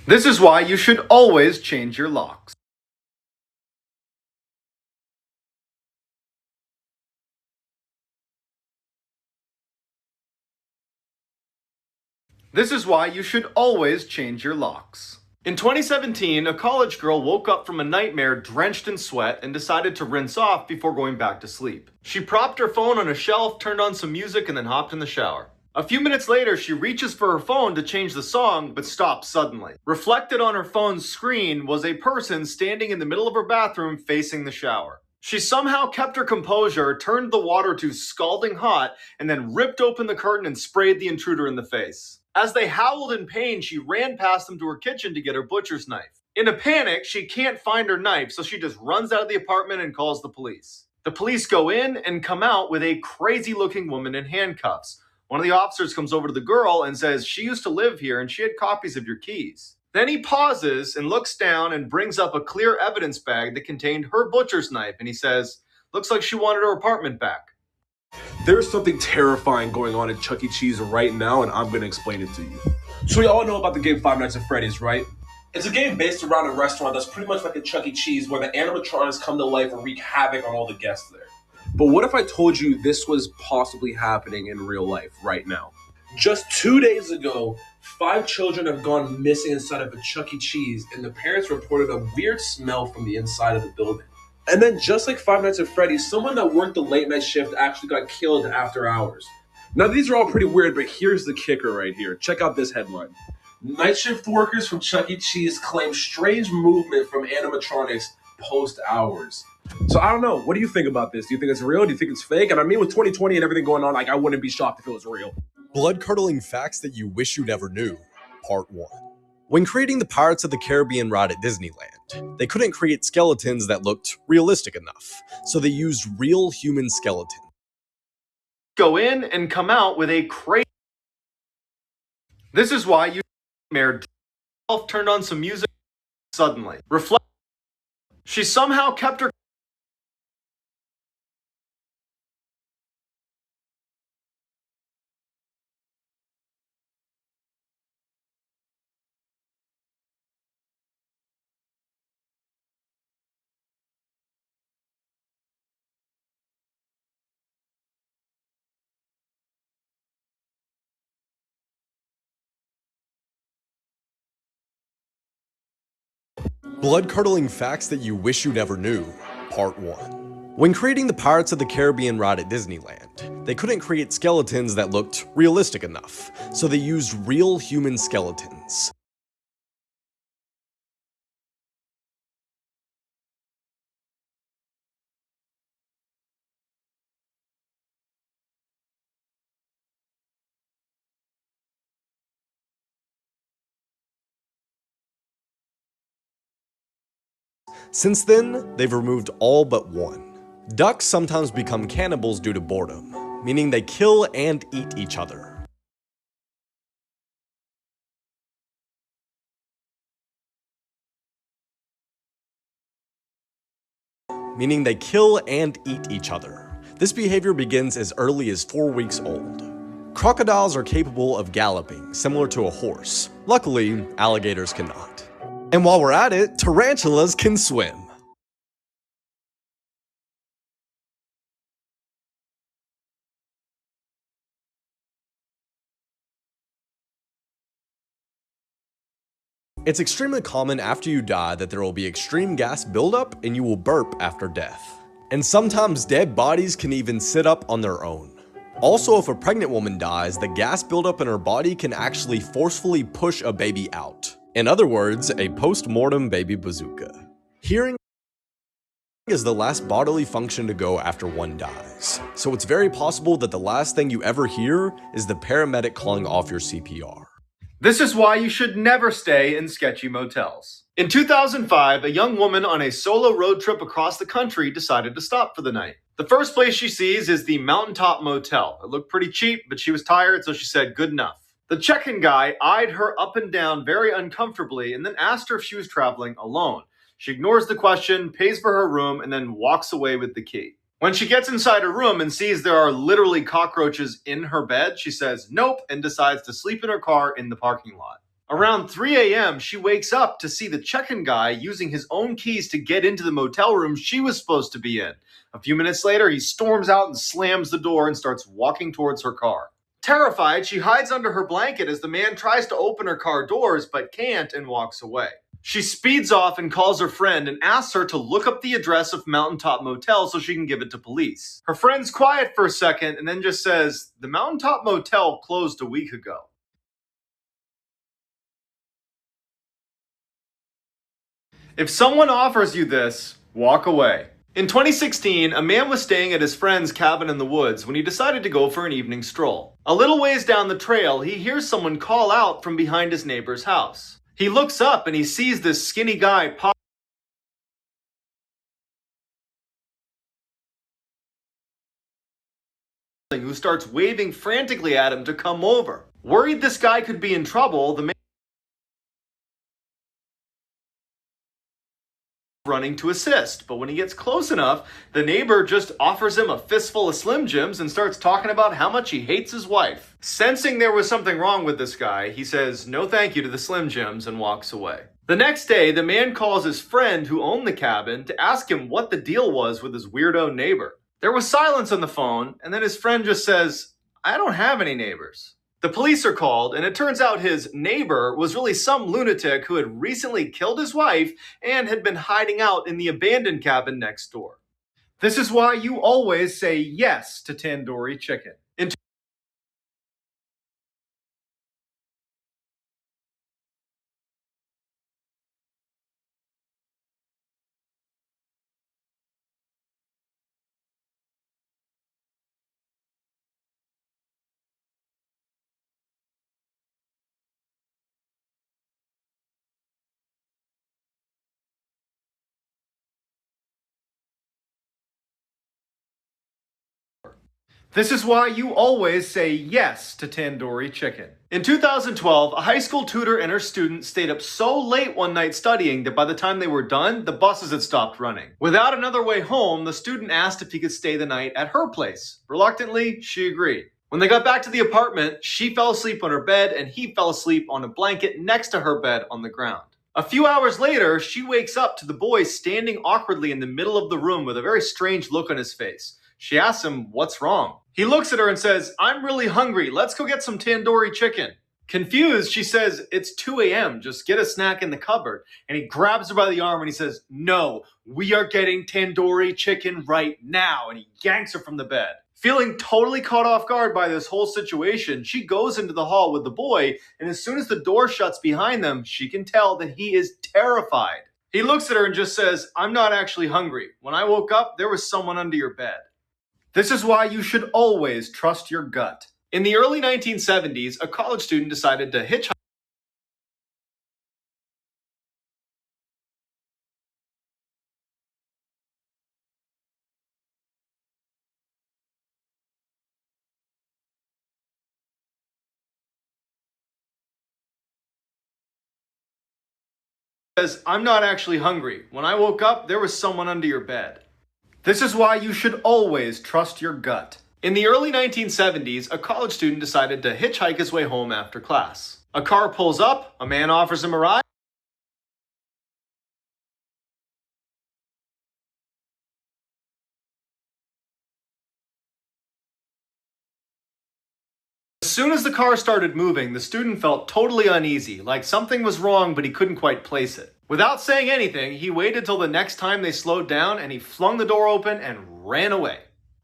This is why you should always change your locks. This is why you should always change your locks. In 2017, a college girl woke up from a nightmare drenched in sweat and decided to rinse off before going back to sleep. She propped her phone on a shelf, turned on some music, and then hopped in the shower. A few minutes later, she reaches for her phone to change the song, but stops suddenly. Reflected on her phone's screen was a person standing in the middle of her bathroom facing the shower. She somehow kept her composure, turned the water to scalding hot, and then ripped open the curtain and sprayed the intruder in the face. As they howled in pain, she ran past them to her kitchen to get her butcher's knife. In a panic, she can't find her knife, so she just runs out of the apartment and calls the police. The police go in and come out with a crazy looking woman in handcuffs. One of the officers comes over to the girl and says she used to live here and she had copies of your keys. Then he pauses and looks down and brings up a clear evidence bag that contained her butcher's knife, and he says, "Looks like she wanted her apartment back." There's something terrifying going on at Chuck E. Cheese right now, and I'm going to explain it to you. So we all know about the game Five Nights at Freddy's, right? It's a game based around a restaurant that's pretty much like a Chuck E. Cheese where the animatronics come to life and wreak havoc on all the guests there. But what if I told you this was possibly happening in real life right now? Just 2 days ago, 5 children have gone missing inside of a Chuck E. Cheese, and the parents reported a weird smell from the inside of the building. And then, just like Five Nights at Freddy's, someone that worked the late night shift actually got killed after hours. Now, these are all pretty weird, but here's the kicker right here. Check out this headline. Night shift workers from Chuck E. Cheese claim strange movement from animatronics post hours. So I don't know. What do you think about this? Do you think it's real? Do you think it's fake? And I mean, with 2020 and everything going on, I wouldn't be shocked if it was real. Blood-curdling facts that you wish you never knew, Part 1. When creating the Pirates of the Caribbean ride at Disneyland, they couldn't create skeletons that looked realistic enough, so they used real human skeletons. Go in and come out with a crazy. This is why you turned on some music suddenly. Reflect. She somehow kept her. Blood-curdling facts that you wish you never knew, Part 1. When creating the Pirates of the Caribbean ride at Disneyland, they couldn't create skeletons that looked realistic enough, so they used real human skeletons. Since then, they've removed all but one. Ducks sometimes become cannibals due to boredom, meaning they kill and eat each other. Meaning they kill and eat each other. This behavior begins as early as 4 weeks old. Crocodiles are capable of galloping, similar to a horse. Luckily, alligators cannot. And while we're at it, tarantulas can swim. It's extremely common after you die that there will be extreme gas buildup and you will burp after death. And sometimes dead bodies can even sit up on their own. Also, if a pregnant woman dies, the gas buildup in her body can actually forcefully push a baby out. In other words, a post-mortem baby bazooka. Hearing is the last bodily function to go after one dies. So it's very possible that the last thing you ever hear is the paramedic calling off your CPR. This is why you should never stay in sketchy motels. In 2005, a young woman on a solo road trip across the country decided to stop for the night. The first place she sees is the Mountaintop Motel. It looked pretty cheap, but she was tired, so she said good enough. The check-in guy eyed her up and down very uncomfortably and then asked her if she was traveling alone. She ignores the question, pays for her room, and then walks away with the key. When she gets inside her room and sees there are literally cockroaches in her bed, she says nope and decides to sleep in her car in the parking lot. Around 3 a.m., she wakes up to see the check-in guy using his own keys to get into the motel room she was supposed to be in. A few minutes later, he storms out and slams the door and starts walking towards her car. Terrified, she hides under her blanket as the man tries to open her car doors but can't and walks away. She speeds off and calls her friend and asks her to look up the address of Mountaintop Motel so she can give it to police. Her friend's quiet for a second and then just says, "The Mountaintop Motel closed a week ago." If someone offers you this, walk away. In 2016, a man was staying at his friend's cabin in the woods when he decided to go for an evening stroll. A little ways down the trail, he hears someone call out from behind his neighbor's house. He looks up and he sees this skinny guy pop who starts waving frantically at him to come over. Worried this guy could be in trouble, the man running to assist, but when he gets close enough, the neighbor just offers him a fistful of Slim Jims and starts talking about how much he hates his wife. Sensing there was something wrong with this guy, he says no thank you to the Slim Jims and walks away. The next day, the man calls his friend who owned the cabin to ask him what the deal was with his weirdo neighbor. There was silence on the phone, and then his friend just says, "I don't have any neighbors." The police are called, and it turns out his neighbor was really some lunatic who had recently killed his wife and had been hiding out in the abandoned cabin next door. This is why you always say yes to tandoori chicken. This is why you always say yes to tandoori chicken. In 2012, a high school tutor and her student stayed up so late one night studying that by the time they were done, the buses had stopped running. Without another way home, the student asked if he could stay the night at her place. Reluctantly, she agreed. When they got back to the apartment, she fell asleep on her bed and he fell asleep on a blanket next to her bed on the ground. A few hours later, she wakes up to the boy standing awkwardly in the middle of the room with a very strange look on his face. She asks him, "What's wrong?" He looks at her and says, "I'm really hungry. Let's go get some tandoori chicken." Confused, she says, "It's 2 a.m. Just get a snack in the cupboard." And he grabs her by the arm and he says, "No, we are getting tandoori chicken right now." And he yanks her from the bed. Feeling totally caught off guard by this whole situation, she goes into the hall with the boy, and as soon as the door shuts behind them, she can tell that he is terrified. He looks at her and just says, "I'm not actually hungry. When I woke up, there was someone under your bed." This is why you should always trust your gut. In the early 1970s, a college student decided to hitchhike. Says, "I'm not actually hungry. When I woke up, there was someone under your bed." This is why you should always trust your gut. In the early 1970s, a college student decided to hitchhike his way home after class. A car pulls up, a man offers him a ride. As soon as the car started moving, the student felt totally uneasy, like something was wrong but he couldn't quite place it. Without saying anything, he waited till the next time they slowed down and he flung the door open and ran away.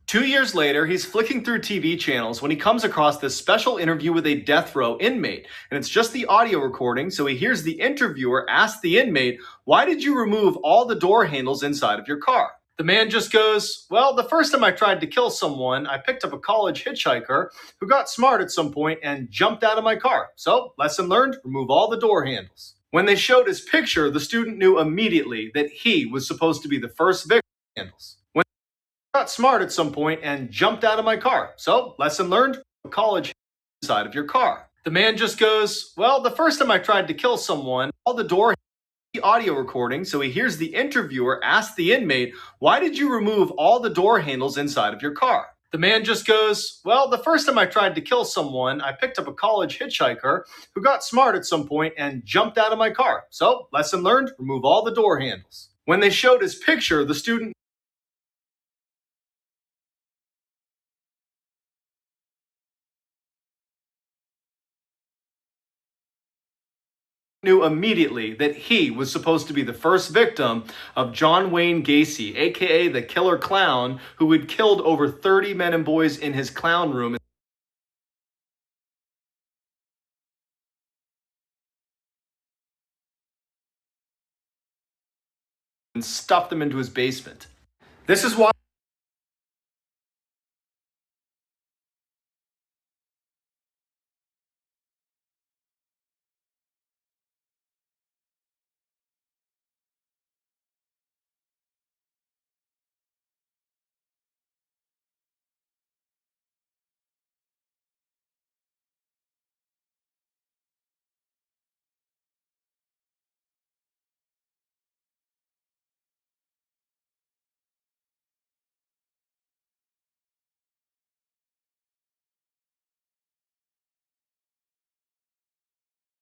2 years later, he's flicking through TV channels when he comes across this special interview with a death row inmate. And it's just the audio recording, so he hears the interviewer ask the inmate, "Why did you remove all the door handles inside of your car?" The man just goes, "Well, the first time I tried to kill someone, I picked up a college hitchhiker who got smart at some point and jumped out of my car. So, lesson learned, remove all the door handles." When they showed his picture, the student knew immediately that he was supposed to be the first victim of the handles. When I got smart at some point and jumped out of my car. So, lesson learned, a college inside of your car. The man just goes, "Well, the first time I tried to kill someone, all the door audio recording, so he hears the interviewer ask the inmate, "Why did you remove all the door handles inside of your car?" The man just goes, well, the first time I tried to kill someone, I picked up a college hitchhiker who got smart at some point and jumped out of my car. So, lesson learned, remove all the door handles. When they showed his picture, the student knew immediately that he was supposed to be the first victim of John Wayne Gacy, aka the killer clown, who had killed over 30 men and boys in his clown room and stuffed them into his basement. This is why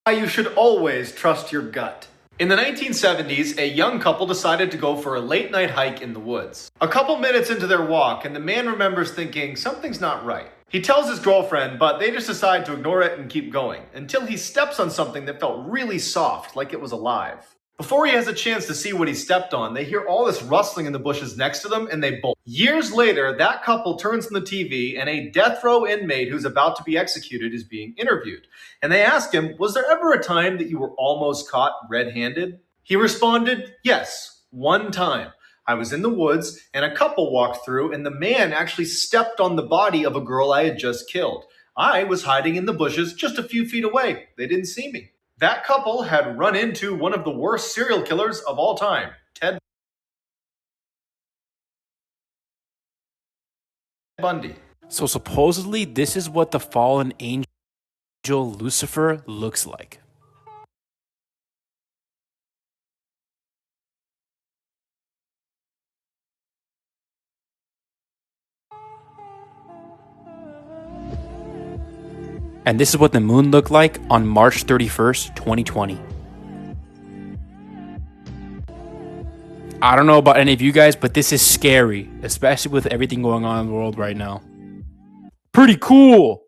you should always trust your gut. In the 1970s, a young couple decided to go for a late night hike in the woods. A couple minutes into their walk, and the man remembers thinking something's not right. He tells his girlfriend, but they just decide to ignore it and keep going, until he steps on something that felt really soft, like it was alive. Before he has a chance to see what he stepped on, they hear all this rustling in the bushes next to them and they bolt. Years later, that couple turns on the TV and a death row inmate who's about to be executed is being interviewed. And they ask him, was there ever a time that you were almost caught red-handed? He responded, yes, one time. I was in the woods and a couple walked through and the man actually stepped on the body of a girl I had just killed. I was hiding in the bushes just a few feet away. They didn't see me. That couple had run into one of the worst serial killers of all time, Ted Bundy. So supposedly this is what the fallen angel Lucifer looks like. And this is what the moon looked like on March 31st, 2020. I don't know about any of you guys, but this is scary, especially with everything going on in the world right now. Pretty cool.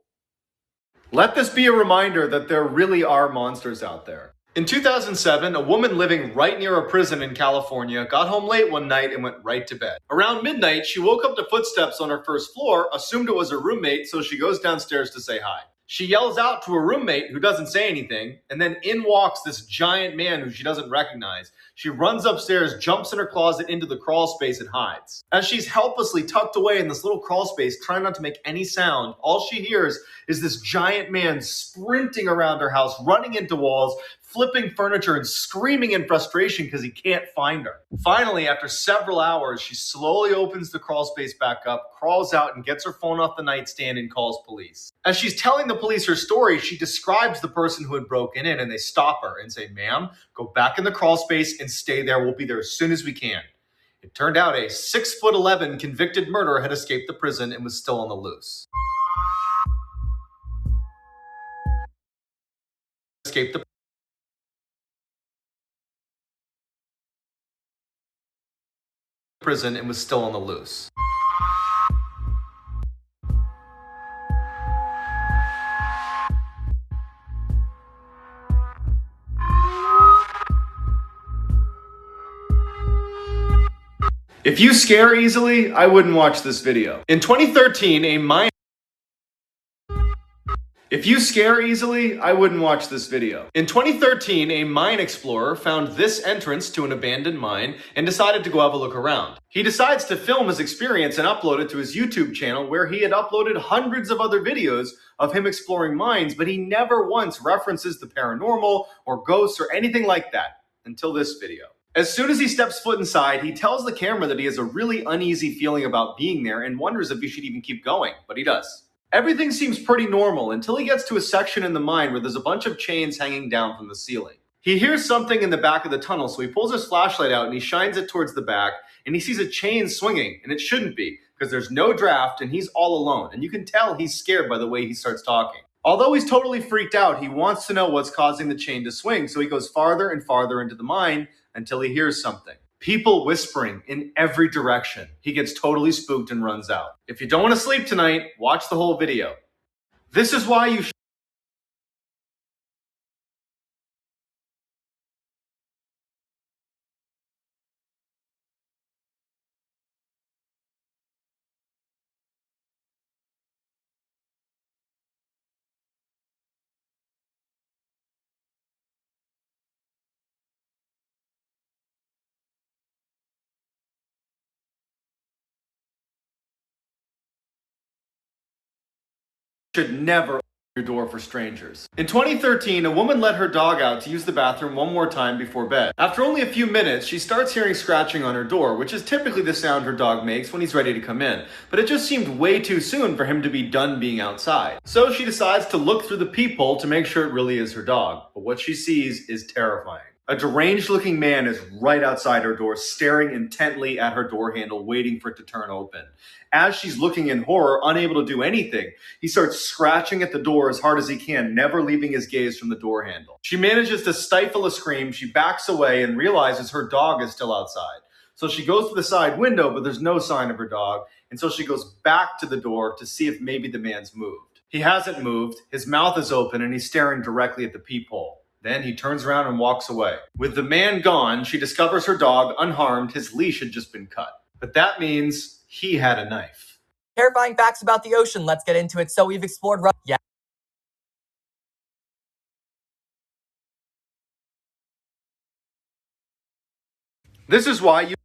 Let this be a reminder that there really are monsters out there. In 2007, a woman living right near a prison in California got home late one night and went right to bed. Around midnight, she woke up to footsteps on her first floor, assumed it was her roommate, so she goes downstairs to say hi. She yells out to her roommate, who doesn't say anything, and then in walks this giant man who she doesn't recognize. She runs upstairs, jumps in her closet into the crawl space, and hides. As she's helplessly tucked away in this little crawl space, trying not to make any sound, all she hears is this giant man sprinting around her house, running into walls, flipping furniture, and screaming in frustration because he can't find her. Finally, after several hours, she slowly opens the crawl space back up, crawls out, and gets her phone off the nightstand and calls police. As she's telling the police her story, she describes the person who had broken in, and they stop her and say, "Ma'am, go back in the crawl space and stay there. We'll be there as soon as we can." It turned out a 6'11" convicted murderer had escaped the prison and was still on the loose. If you scare easily, I wouldn't watch this video. In 2013, a mine explorer found this entrance to an abandoned mine and decided to go have a look around. He decides to film his experience and upload it to his YouTube channel, where he had uploaded hundreds of other videos of him exploring mines, but he never once references the paranormal or ghosts or anything like that until this video. As soon as he steps foot inside, he tells the camera that he has a really uneasy feeling about being there and wonders if he should even keep going, but he does. Everything seems pretty normal until he gets to a section in the mine where there's a bunch of chains hanging down from the ceiling. He hears something in the back of the tunnel, so he pulls his flashlight out and he shines it towards the back, and he sees a chain swinging, and it shouldn't be. because there's no draft and he's all alone, and you can tell he's scared by the way he starts talking. Although he's totally freaked out, he wants to know what's causing the chain to swing, so he goes farther and farther into the mine until he hears something. People whispering in every direction. He gets totally spooked and runs out. If you don't want to sleep tonight, watch the whole video. This is why you should never open your door for strangers. In 2013, a woman let her dog out to use the bathroom one more time before bed. After only a few minutes, she starts hearing scratching on her door, which is typically the sound her dog makes when he's ready to come in. But it just seemed way too soon for him to be done being outside. So she decides to look through the peephole to make sure it really is her dog. But what she sees is terrifying. A deranged-looking man is right outside her door, staring intently at her door handle, waiting for it to turn open. As she's looking in horror, unable to do anything, he starts scratching at the door as hard as he can, never leaving his gaze from the door handle. She manages to stifle a scream, she backs away and realizes her dog is still outside. So she goes to the side window, but there's no sign of her dog, and so she goes back to the door to see if maybe the man's moved. He hasn't moved, his mouth is open, and he's staring directly at the peephole. Then he turns around and walks away. With the man gone, she discovers her dog unharmed, his leash had just been cut. But that means he had a knife. Terrifying facts about the ocean. Let's get into it. So we've explored... Yeah. This is why you